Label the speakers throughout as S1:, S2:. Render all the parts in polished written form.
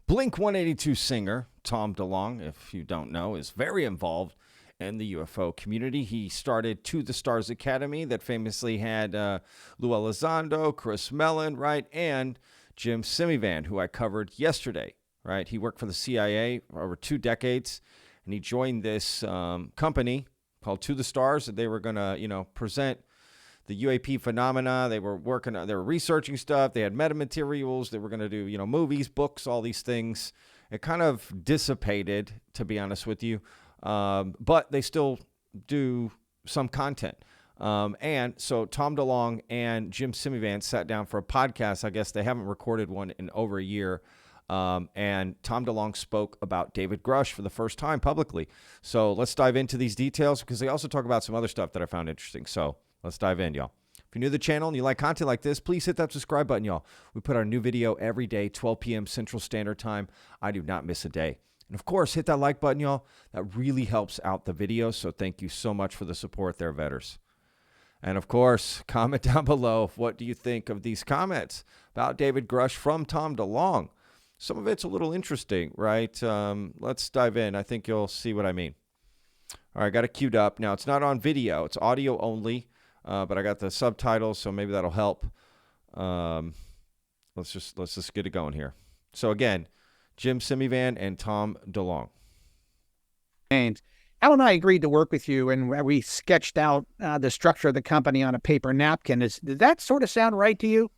S1: Blink-182 singer Tom Delonge, if you don't know, is very involved in the UFO community. He started To the Stars Academy that famously had Lou Elizondo, Chris Mellon, right, and Jim Semivan, who I covered yesterday, right? He worked for the CIA for over 2 decades, and he joined this company called To the Stars, and they were going to, present the UAP phenomena. They were researching stuff. They had metamaterials. They were going to do, movies, books, all these things. It kind of dissipated, to be honest with you. But they still do some content. And so Tom DeLonge and Jim Semivan sat down for a podcast. I guess they haven't recorded one in over a year. And Tom DeLonge spoke about David Grusch for the first time publicly. So let's dive into these details because they also talk about some other stuff that I found interesting. So let's dive in, y'all. If you're new to the channel and you like content like this, please hit that subscribe button, y'all. We put our new video every day, 12 p.m. Central Standard Time. I do not miss a day. And of course, hit that like button, y'all. That really helps out the video. So thank you so much for the support there, vetters. And of course, comment down below. What do you think of these comments about David Grusch from Tom DeLonge? Some of it's a little interesting, right? Let's dive in. I think you'll see what I mean. All right, got it queued up. Now, it's not on video. It's audio only, but I got the subtitles, so maybe that'll help. Let's just get it going here. So again, Jim Semivan and Tom DeLonge.
S2: And Al and I agreed to work with you, and we sketched out the structure of the company on a paper napkin. Did that sort of sound right to you?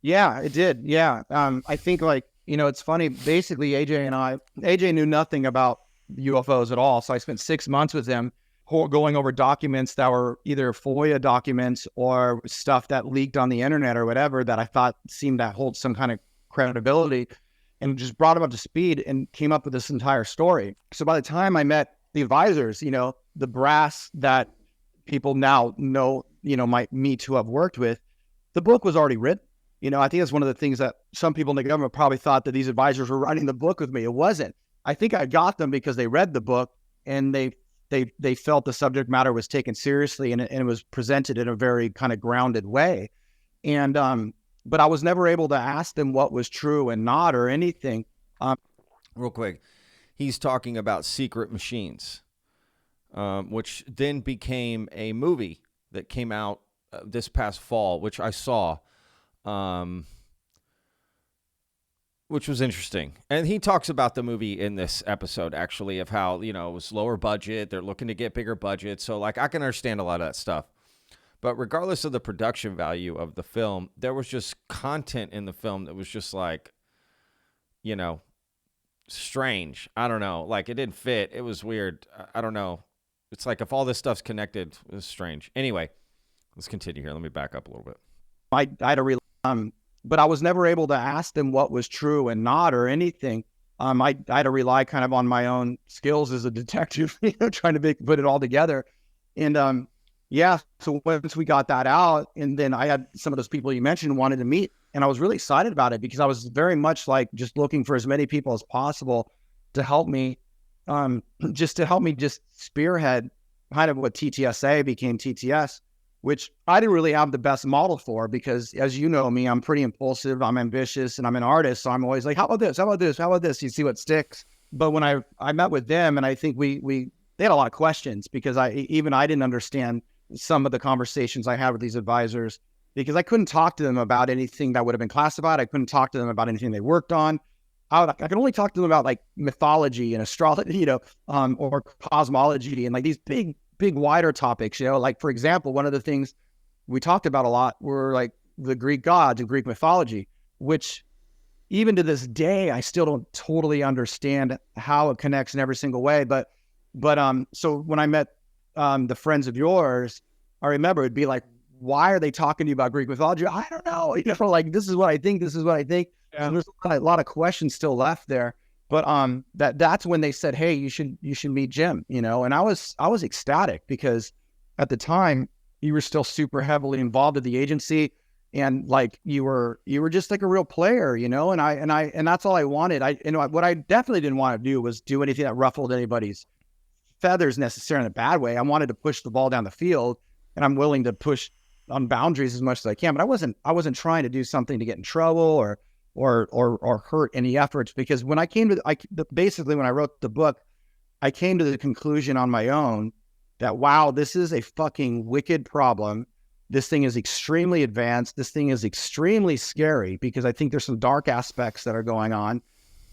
S3: Yeah, it did. Yeah. I think it's funny. Basically, AJ knew nothing about UFOs at all. So I spent 6 months with him going over documents that were either FOIA documents or stuff that leaked on the internet or whatever that I thought seemed to hold some kind of credibility, and just brought him up to speed and came up with this entire story. So by the time I met the advisors, the brass that people now know, me to have worked with, the book was already written. I think that's one of the things that some people in the government probably thought that these advisors were writing the book with me. It wasn't. I think I got them because they read the book and they felt the subject matter was taken seriously and it was presented in a very kind of grounded way. And, but I was never able to ask them what was true and not or anything.
S1: Real quick, he's talking about Secret Machines, which then became a movie that came out this past fall, which I saw. Which was interesting. And he talks about the movie in this episode, actually, of how, it was lower budget. They're looking to get bigger budget. So, I can understand a lot of that stuff. But regardless of the production value of the film, there was just content in the film that was just strange. I don't know. It didn't fit. It was weird. I don't know. It's like if all this stuff's connected, it's strange. Anyway, let's continue here. Let me back up a little bit.
S3: I had a but I was never able to ask them what was true and not or anything. I had to rely kind of on my own skills as a detective, trying to put it all together. And so once we got that out, and then I had some of those people you mentioned wanted to meet, and I was really excited about it because I was very much just looking for as many people as possible to help me, just spearhead kind of what TTSA became TTS, which I didn't really have the best model for because, as you know me, I'm pretty impulsive, I'm ambitious, and I'm an artist. So I'm always like, how about this? How about this? How about this? You see what sticks. But when I met with them, and I think they had a lot of questions because I didn't understand some of the conversations I had with these advisors because I couldn't talk to them about anything that would have been classified. I couldn't talk to them about anything they worked on. I could only talk to them about mythology and astrology, or cosmology and these big wider topics, for example, one of the things we talked about a lot were the Greek gods and Greek mythology, which even to this day, I still don't totally understand how it connects in every single way. But so when I met the friends of yours, I remember it'd be why are they talking to you about Greek mythology? I don't know, this is what I think, this is what I think. Yeah. And there's a lot of questions still left there. But that's when they said, hey, you should meet Jim, and I was ecstatic because at the time you were still super heavily involved with the agency and you were just a real player, and that's all I wanted. What I definitely didn't want to do was do anything that ruffled anybody's feathers necessarily in a bad way. I wanted to push the ball down the field, and I'm willing to push on boundaries as much as I can, but I wasn't trying to do something to get in trouble or or hurt any efforts. Because when I came to basically when I wrote the book, I came to the conclusion on my own that, wow, this is a fucking wicked problem. This thing is extremely advanced. This thing is extremely scary, because I think there's some dark aspects that are going on.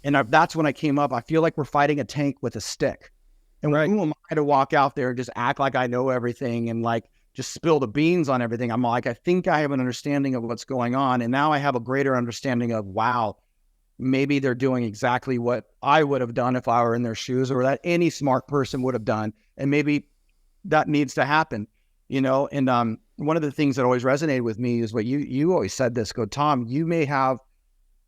S3: And that's when I came up. I feel like we're fighting a tank with a stick. And
S2: Right.
S3: who am I to walk out there and just act like I know everything and like just spill the beans on everything? I'm like, I think I have an understanding of what's going on. And now I have a greater understanding of, wow, maybe they're doing exactly what I would have done if I were in their shoes, or that any smart person would have done. And maybe that needs to happen, you know? And one of the things that always resonated with me is what you always said this, go, Tom, you may have,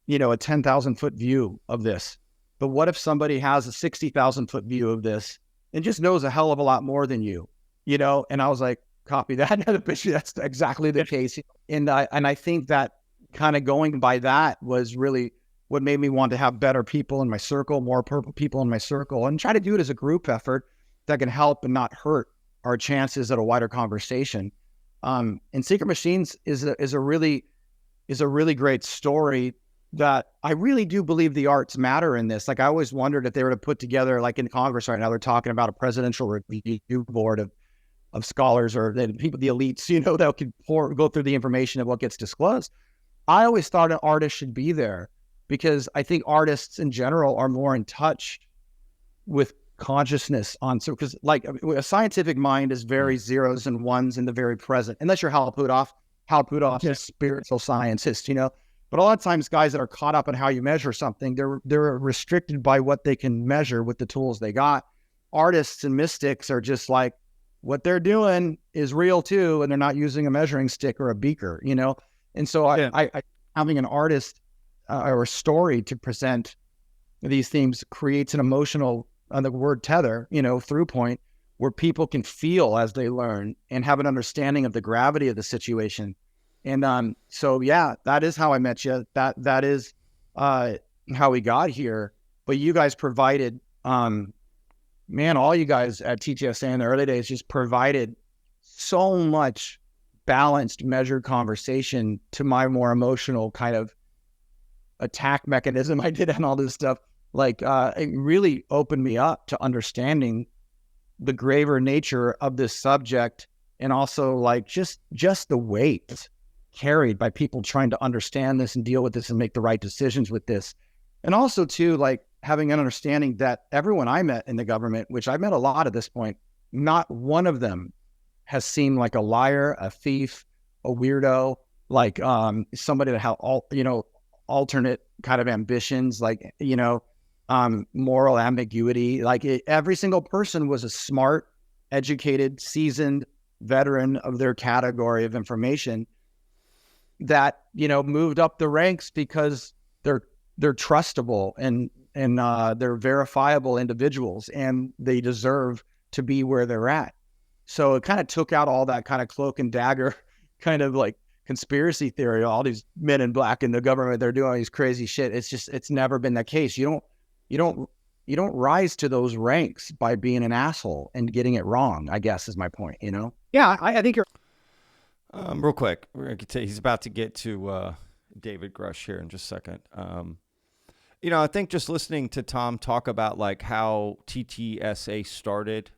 S3: you know, a 10,000 foot view of this, but what if somebody has a 60,000 foot view of this and just knows a hell of a lot more than you know? And I was like, copy that. That's exactly the case. And I think that kind of going by that was really what made me want to have better people in my circle, more purple people in my circle, and try to do it as a group effort that can help and not hurt our chances at a wider conversation. And Secret Machines is a really great story that I really do believe the arts matter in this. Like, I always wondered if they were to put together, like in Congress right now, they're talking about a presidential review board of scholars, or the people, the elites, you know, that could go through the information of what gets disclosed. I always thought an artist should be there, because I think artists in general are more in touch with consciousness because like a scientific mind is very zeros and ones in the very present, unless you're Hal Puthoff. Hal Puthoff's a spiritual scientist, you know. But a lot of times guys that are caught up in how you measure something, they're restricted by what they can measure with the tools they got. Artists and mystics are just like, what they're doing is real too, and they're not using a measuring stick or a beaker, you know. And so I having an artist or a story to present these themes creates an emotional, the word tether, you know, through point, where people can feel as they learn and have an understanding of the gravity of the situation. And so yeah, that is how I met you. That is how we got here. But you guys provided, man, all you guys at TTSA in the early days just provided so much balanced, measured conversation to my more emotional kind of attack mechanism I did and all this stuff. Like, it really opened me up to understanding the graver nature of this subject, and also like just the weight carried by people trying to understand this and deal with this and make the right decisions with this. And also too, like having an understanding that everyone I met in the government, which I've met a lot at this point, not one of them has seemed like a liar, a thief, a weirdo, like somebody that had alternate kind of ambitions, like, you know, moral ambiguity. Like every single person was a smart, educated, seasoned veteran of their category of information that, you know, moved up the ranks because they're trustable and they're verifiable individuals, and they deserve to be where they're at. So it kind of took out all that kind of cloak and dagger kind of like conspiracy theory, all these men in black in the government, they're doing all these crazy shit. It's never been the case. You don't rise to those ranks by being an asshole and getting it wrong, I guess is my point, you know?
S2: Yeah, I think you're
S1: Real quick, he's about to get to David Grusch here in just a second. You know, I think just listening to Tom talk about like how TTSA started,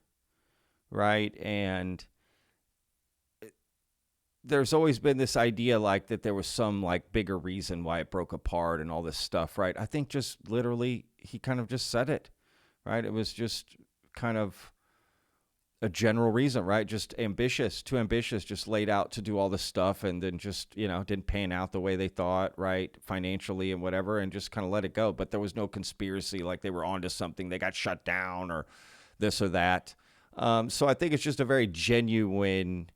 S1: right? And there's always been this idea like that there was some like bigger reason why it broke apart and all this stuff, right? I think just literally he kind of just said it, right? It was just kind of a general reason, right? Just too ambitious, just laid out to do all this stuff, and then just, you know, didn't pan out the way they thought, right? Financially and whatever, and just kind of let it go. But there was no conspiracy, like they were onto something, they got shut down or this or that. So I think it's just a very genuine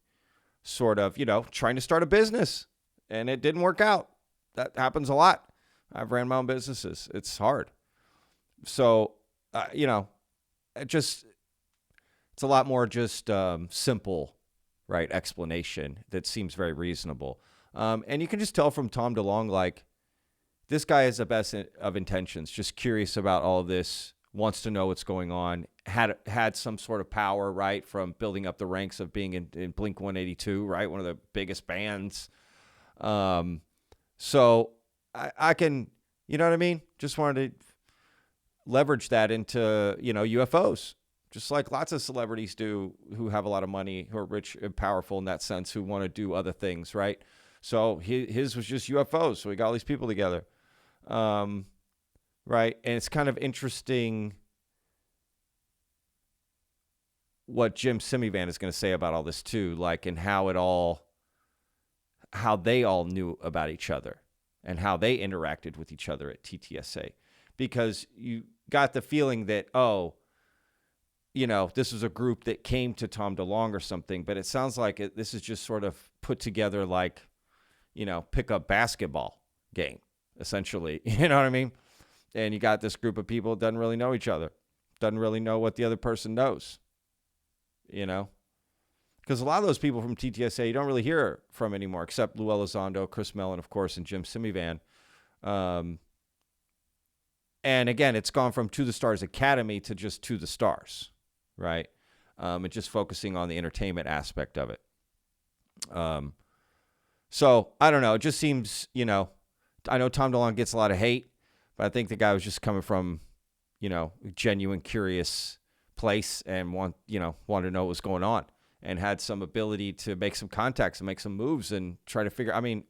S1: sort of, you know, trying to start a business and it didn't work out. That happens a lot. I've ran my own businesses. It's hard. So, you know, it's a lot more just simple, right, explanation that seems very reasonable. And you can just tell from Tom DeLonge, like, this guy has the best of intentions, just curious about all of this, wants to know what's going on, had some sort of power, right, from building up the ranks of being in Blink-182, right, one of the biggest bands. So I can You know what I mean? Just wanted to leverage that into, UFOs, just like lots of celebrities do who have a lot of money, who are rich and powerful in that sense, who want to do other things, right? So his was just UFOs. So he got all these people together. Right. And it's kind of interesting what Jim Semivan is going to say about all this too, like, and how they all knew about each other and how they interacted with each other at TTSA, because you got the feeling that, this was a group that came to Tom DeLonge or something, but it sounds like this is just sort of put together like, pickup basketball game, essentially. You know what I mean? And you got this group of people that doesn't really know each other, doesn't really know what the other person knows, Because a lot of those people from TTSA you don't really hear from anymore, except Lou Elizondo, Chris Mellon, of course, and Jim Semivan. And again, it's gone from To the Stars Academy to just To the Stars, right? And just focusing on the entertainment aspect of it. So I don't know. It just seems, I know Tom DeLonge gets a lot of hate, but I think the guy was just coming from, a genuine, curious place and wanted to know what was going on and had some ability to make some contacts and make some moves and try to figure. I mean,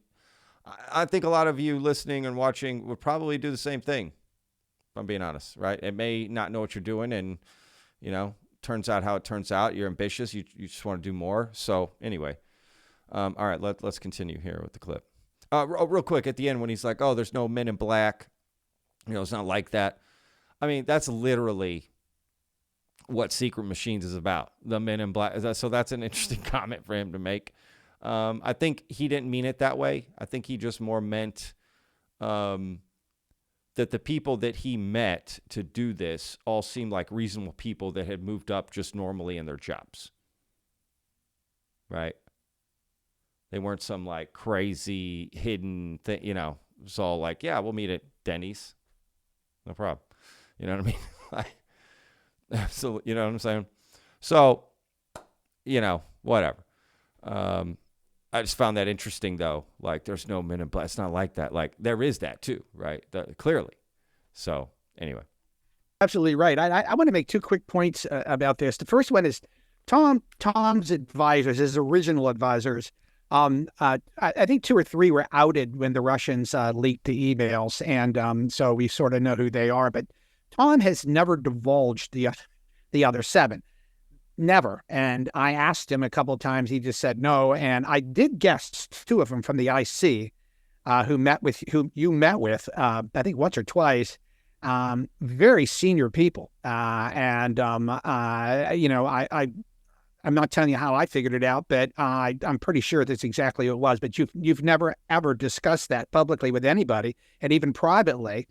S1: I think a lot of you listening and watching would probably do the same thing, if I'm being honest, right? It may not know what you're doing and, turns out how it turns out. You're ambitious. You just want to do more. So anyway, all right, let's continue here with the clip. Real quick at the end when he's like, oh, there's no men in black. It's not like that. I mean, that's literally what Secret Machines is about. The men in black. So that's an interesting comment for him to make. I think he didn't mean it that way. I think he just more meant that the people that he met to do this all seemed like reasonable people that had moved up just normally in their jobs. Right? They weren't some like crazy hidden thing, It was all like, yeah, we'll meet at Denny's. No problem. You know what I mean? Absolutely. You know what I'm saying? So, whatever. I just found that interesting, though. Like, there's no men in black. It's not like that. Like, there is that, too, right? Clearly. So, anyway.
S2: Absolutely right. I want to make two quick points about this. The first one is Tom's advisors, his original advisors. I think 2 or 3 were outed when the Russians leaked the emails, and so we sort of know who they are. But Tom has never divulged the other 7, never. And I asked him a couple of times; he just said no. And I did guess 2 of them from the IC, who you met with, I think once or twice. Very senior people, I'm not telling you how I figured it out, but I'm pretty sure that's exactly what it was. But you've never ever discussed that publicly with anybody, and even privately.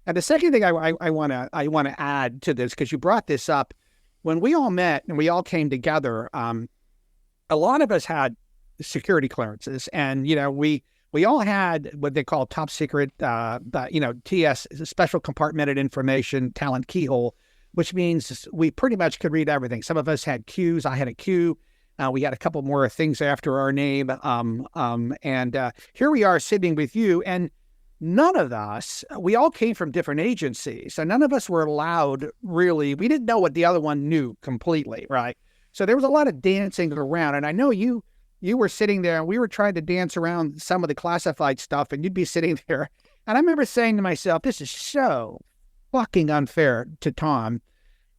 S2: And the second thing I want to add to this, because you brought this up, when we all met and we all came together, a lot of us had security clearances, and we all had what they call top secret, TS, special compartmented information, talent keyhole, which means we pretty much could read everything. Some of us had Qs. I had a Q. We had a couple more things after our name. And here we are sitting with you. And none of us, we all came from different agencies. So none of us were allowed really, we didn't know what the other one knew completely, right? So there was a lot of dancing around. And I know you were sitting there and we were trying to dance around some of the classified stuff, and you'd be sitting there. And I remember saying to myself, this is so fucking unfair to Tom,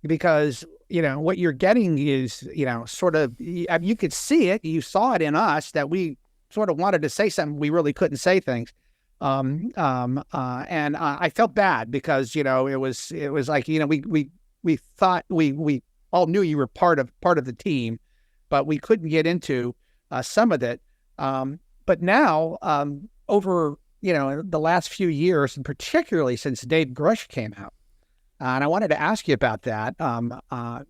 S2: because what you're getting is sort of, you could see it, you saw it in us, that we sort of wanted to say something, we really couldn't say things, and I felt bad because it was like we thought we all knew you were part of the team, but we couldn't get into some of it, but now over the last few years, and particularly since Dave Grusch came out. And I wanted to ask you about that.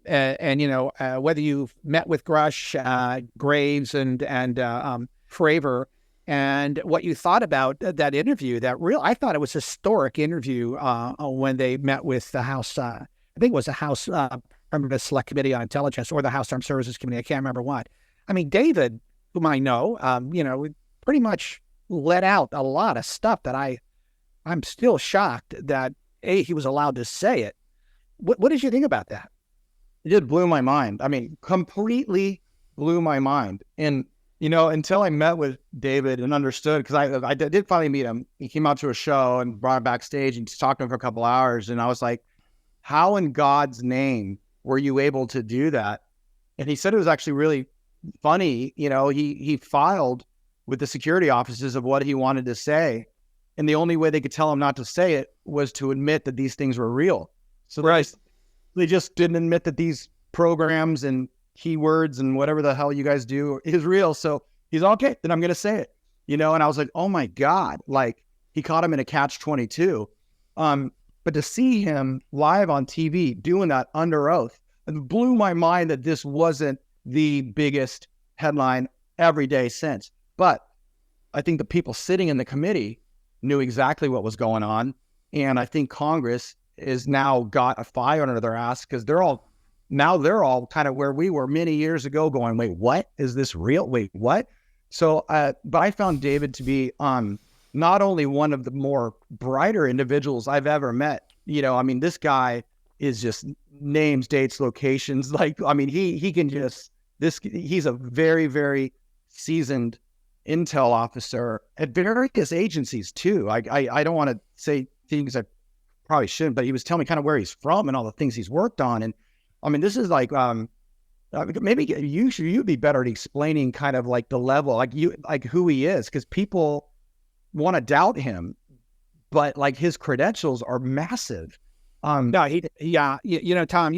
S2: Whether you've met with Grusch, Graves, and Fravor, and what you thought about that interview. I thought it was a historic interview when they met with the House. I think it was the House Permanent Select Committee on Intelligence or the House Armed Services Committee. I can't remember what. I mean, David, whom I know, pretty much let out a lot of stuff that I I'm still shocked that he was allowed to say it. What did you think about that?
S3: It just blew my mind. I mean, completely blew my mind. And, until I met with David and understood, because I did finally meet him. He came out to a show and brought him backstage and just talked to him for a couple hours. And I was like, how in God's name were you able to do that? And he said it was actually really funny. He filed with the security offices of what he wanted to say. And the only way they could tell him not to say it was to admit that these things were real. So they just didn't admit that these programs and keywords and whatever the hell you guys do is real. So he's okay, then I'm going to say it, and I was like, oh my God, like he caught him in a catch-22. But to see him live on TV doing that under oath, it blew my mind that this wasn't the biggest headline every day since. But I think the people sitting in the committee knew exactly what was going on. And I think Congress is now got a fire under their ass because they're all kind of where we were many years ago going, wait, what? Is this real? Wait, what? So, but I found David to be not only one of the more brighter individuals I've ever met. This guy is just names, dates, locations. He can just, he's a very, very seasoned intel officer at various agencies too. I don't want to say things I probably shouldn't, but he was telling me kind of where he's from and all the things he's worked on. And this is like, maybe you'd be better at explaining kind of like the level, like who he is, because people want to doubt him, but like his credentials are massive.
S2: No, Tom,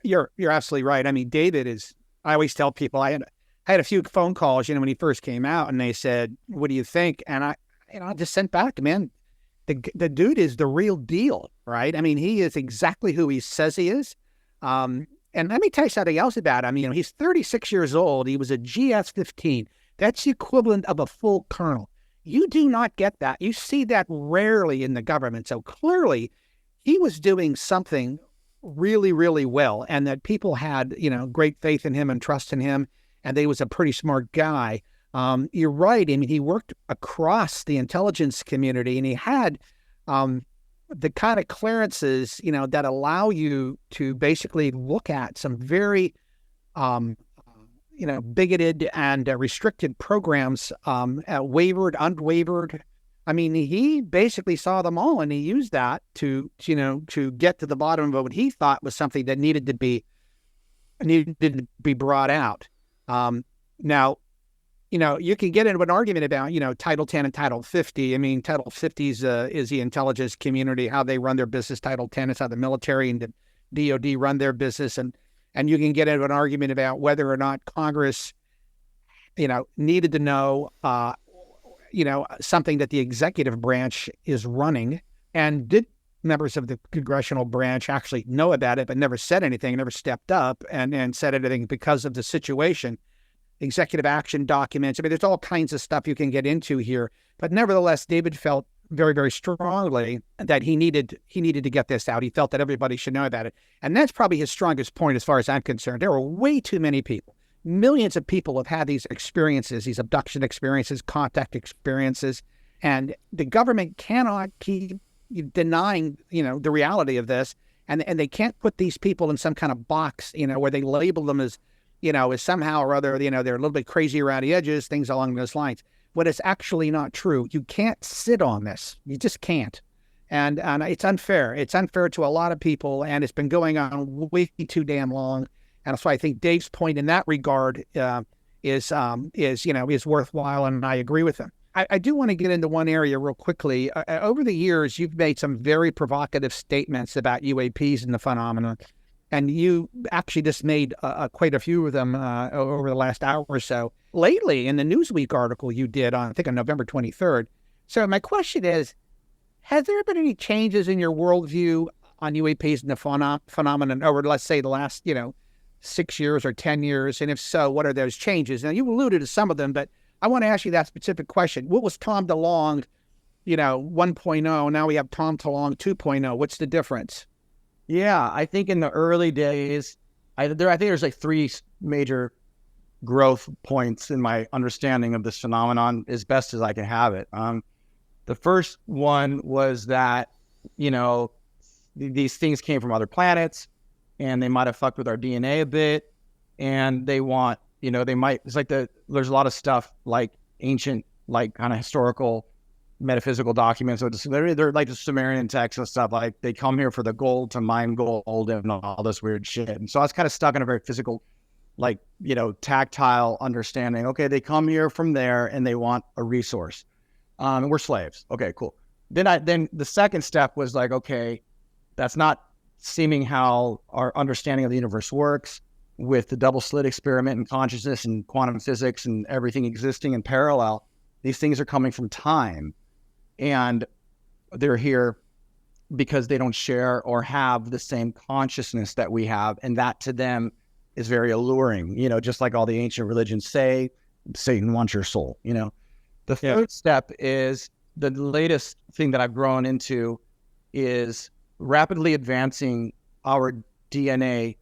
S2: you're absolutely right. I mean, David is, I always tell people, I had a few phone calls, when he first came out, and they said, what do you think? And I just sent back, man, the dude is the real deal, right? I mean, he is exactly who he says he is. And let me tell you something else about him. He's 36 years old. He was a GS-15. That's the equivalent of a full colonel. You do not get that. You see that rarely in the government. So clearly he was doing something really, really well, and that people had, great faith in him and trust in him, and he was a pretty smart guy. You're right. I mean, he worked across the intelligence community, and he had the kind of clearances, that allow you to basically look at some very, bigoted and restricted programs, wavered, unwavered. I mean, he basically saw them all, and he used that to get to the bottom of what he thought was something that needed to be brought out. Now, you can get into an argument about, Title 10 and Title 50. I mean, Title 50 is the intelligence community, how they run their business. Title 10 is how the military and the DOD run their business. And you can get into an argument about whether or not Congress, needed to know, something that the executive branch is running. And did members of the congressional branch actually know about it, but never said anything, never stepped up and said anything because of the situation? Executive action documents. I mean, there's all kinds of stuff you can get into here. But nevertheless, David felt very, very strongly that he needed to get this out. He felt that everybody should know about it. And that's probably his strongest point as far as I'm concerned. There are way too many people. Millions of people have had these experiences, these abduction experiences, contact experiences. And the government cannot keep denying, the reality of this. And they can't put these people in some kind of box, where they label them as, is somehow or other, they're a little bit crazy around the edges, things along those lines. When it's actually not true. You can't sit on this. You just can't. And it's unfair. It's unfair to a lot of people, and it's been going on way too damn long. And so I think Dave's point in that regard is worthwhile, and I agree with him. I do want to get into one area real quickly. Over the years, you've made some very provocative statements about UAPs and the phenomenon. And you actually just made quite a few of them over the last hour or so. Lately, in the Newsweek article you did on November 23rd. So my question is, has there been any changes in your worldview on UAPs and the phenomenon over, let's say, the last, 6 years or 10 years? And if so, what are those changes? Now, you alluded to some of them, but I want to ask you that specific question. What was Tom DeLonge, 1.0? Now we have Tom DeLonge 2.0. What's the difference?
S3: Yeah, I think in the early days, I think there's like three major growth points in my understanding of this phenomenon as best as I can have it. The first one was that, these things came from other planets and they might have fucked with our DNA a bit. And they want, it's like there's a lot of stuff like ancient, like kind of historical, metaphysical documents. So they're like the Sumerian texts and stuff. Like they come here for the gold, to mine gold and all this weird shit. And so I was kind of stuck in a very physical, like, tactile understanding. Okay, they come here from there and they want a resource. And we're slaves. Okay, cool. Then the second step was like, okay, that's not seeming how our understanding of the universe works, with the double slit experiment and consciousness and quantum physics and everything existing in parallel. These things are coming from time, and they're here because they don't share or have the same consciousness that we have. And that to them is very alluring, just like all the ancient religions say, Satan wants your soul, The third step is the latest thing that I've grown into is rapidly advancing our DNA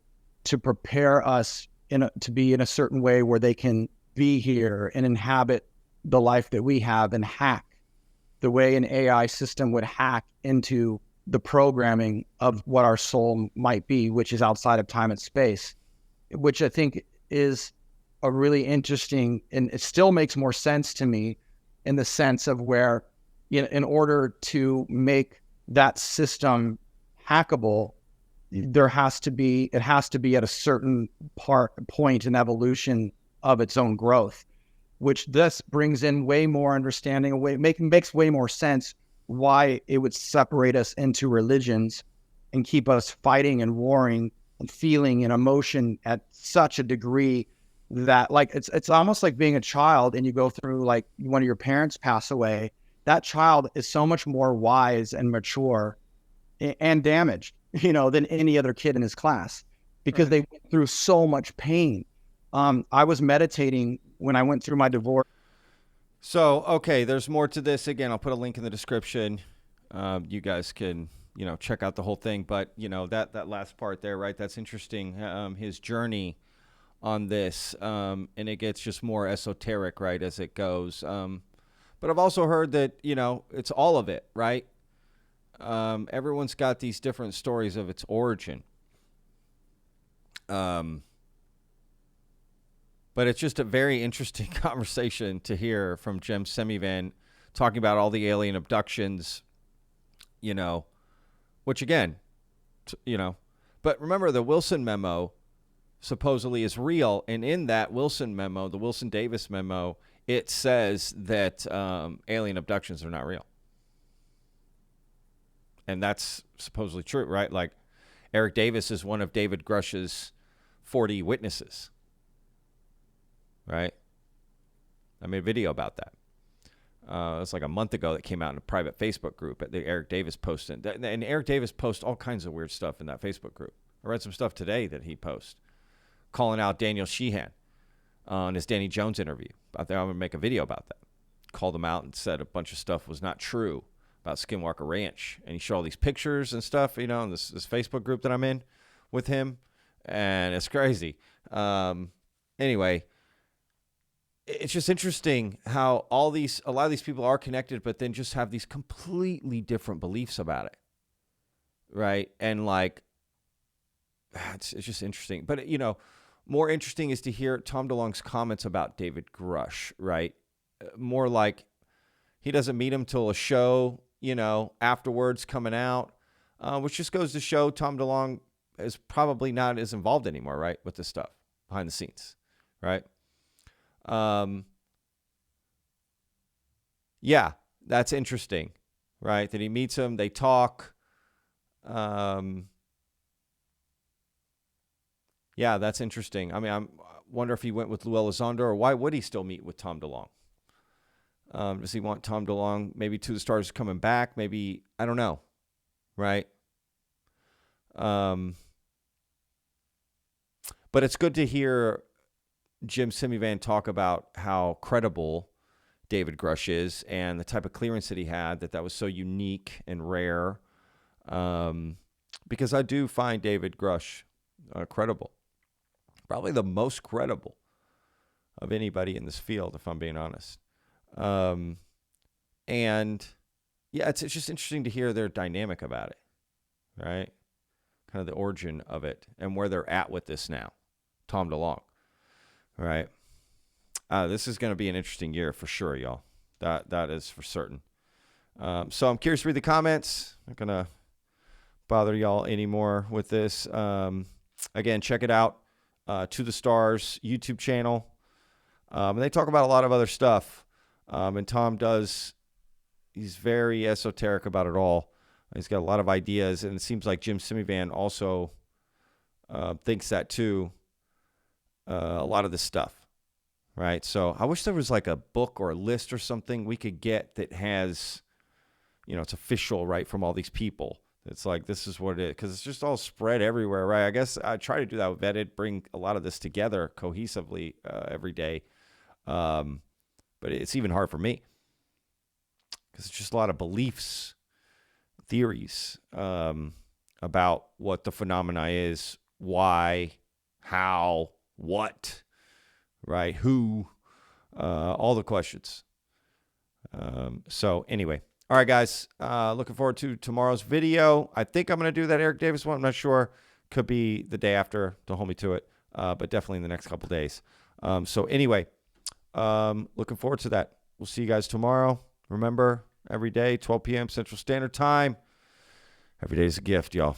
S3: to prepare us to be in a certain way where they can be here and inhabit the life that we have and hack the way an AI system would hack into the programming of what our soul might be, which is outside of time and space, which I think is a really interesting, and it still makes more sense to me in the sense of where, in order to make that system hackable, it has to be at a certain point in evolution of its own growth, which thus brings in way more understanding, makes way more sense why it would separate us into religions and keep us fighting and warring and feeling and emotion at such a degree that, like, it's almost like being a child and you go through, like, one of your parents pass away. That child is so much more wise and mature and damaged, than any other kid in his class, because they went through so much pain. I was meditating when I went through my divorce.
S1: So, okay, there's more to this. Again, I'll put a link in the description. You guys can, check out the whole thing. But, that last part there, right, that's interesting. His journey on this, and it gets just more esoteric, right, as it goes. But I've also heard that, it's all of it, right? Everyone's got these different stories of its origin. But it's just a very interesting conversation to hear from Jim Semivan talking about all the alien abductions, which again, but remember the Wilson memo supposedly is real. And in that Wilson memo, the Wilson Davis memo, it says that alien abductions are not real. And that's supposedly true, right? Like Eric Davis is one of David Grusch's 40 witnesses, right? I made a video about that. It was like a month ago that came out in a private Facebook group that Eric Davis posted. And Eric Davis posts all kinds of weird stuff in that Facebook group. I read some stuff today that he posted, calling out Daniel Sheehan on his Danny Jones interview. I think I'm going to make a video about that. Called him out and said a bunch of stuff was not true about Skinwalker Ranch. And he showed all these pictures and stuff, in this Facebook group that I'm in with him. And it's crazy. Anyway, it's just interesting how a lot of these people are connected, but then just have these completely different beliefs about it. Right. And like, it's just interesting. But, more interesting is to hear Tom DeLonge's comments about David Grusch, right? More like he doesn't meet him till a show, afterwards coming out, which just goes to show Tom DeLonge is probably not as involved anymore, right, with this stuff behind the scenes, right? Yeah, that's interesting, right? That he meets him, they talk. Yeah, that's interesting. I mean, I wonder if he went with Lou Elizondo, or why would he still meet with Tom DeLonge? Does he want Tom DeLonge, maybe To the Stars coming back? Maybe, I don't know, right? But it's good to hear Jim Semivan talk about how credible David Grusch is and the type of clearance that he had, that was so unique and rare. Because I do find David Grusch credible. Probably the most credible of anybody in this field, if I'm being honest. And yeah, it's just interesting to hear their dynamic about it, right? Kind of the origin of it and where they're at with this now. Tom DeLonge, right? This is going to be an interesting year for sure, y'all. That is for certain. So I'm curious to read the comments. I'm not going to bother y'all anymore with this. Again, check it out. To the Stars YouTube channel. And they talk about a lot of other stuff. And Tom he's very esoteric about it all. He's got a lot of ideas, and it seems like Jim Semivan also thinks that too. A lot of this stuff, right? So I wish there was like a book or a list or something we could get that has, it's official, right, from all these people. It's like, this is what it is, because it's just all spread everywhere, right? I guess I try to do that with Vetted, bring a lot of this together cohesively every day. But it's even hard for me because it's just a lot of beliefs, theories about what the phenomena is, why, how, what, right, who, all the questions. So anyway, all right, guys, looking forward to tomorrow's video. I think I'm going to do that Eric Davis one. I'm not sure. Could be the day after. Don't hold me to it, but definitely in the next couple days. So anyway, looking forward to that. We'll see you guys tomorrow. Remember, every day, 12 p.m. Central Standard Time. Every day is a gift, y'all.